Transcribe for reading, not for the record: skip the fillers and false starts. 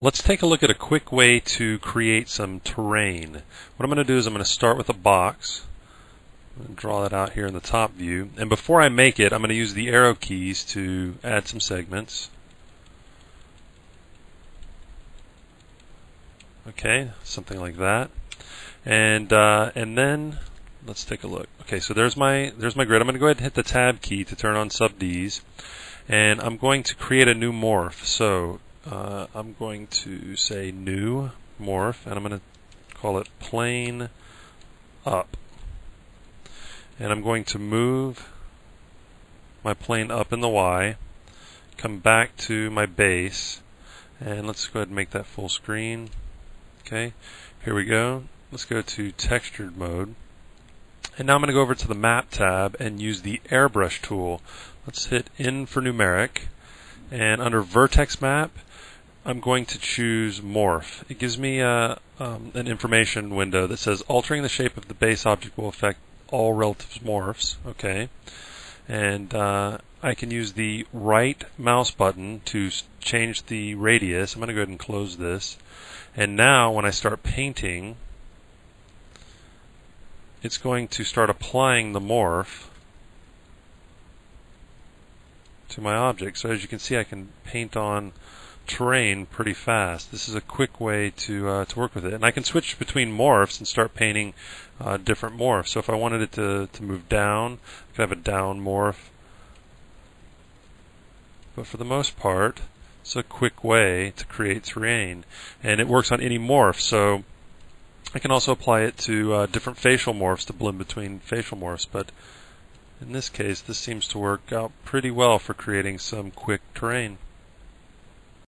Let's take a look at a quick way to create some terrain. What I'm going to do is I'm going to start with a box. I'm going to draw that out here in the top view. And before I make it, I'm going to use the arrow keys to add some segments. Okay, something like that. And then let's take a look. Okay, so there's my grid. I'm going to go ahead and hit the Tab key to turn on sub Ds, and I'm going to create a new morph. So I'm going to say new morph, and I'm going to call it plane up. And I'm going to move my plane up in the Y, come back to my base, and let's go ahead and make that full screen. Okay, here we go. Let's go to textured mode. And now I'm going to go over to the Map tab and use the Airbrush tool. Let's hit N for numeric. And under Vertex Map, I'm going to choose Morph. It gives me an information window that says altering the shape of the base object will affect all relative morphs. Okay. And I can use the right mouse button to change the radius. I'm going to go ahead and close this. And now when I start painting, it's going to start applying the morph to my object. So as you can see, I can paint on terrain pretty fast. This is a quick way to work with it. And I can switch between morphs and start painting different morphs. So if I wanted it to move down, I could have a down morph. But for the most part, it's a quick way to create terrain. And it works on any morph. So I can also apply it to different facial morphs to blend between facial morphs. But in this case, this seems to work out pretty well for creating some quick terrain.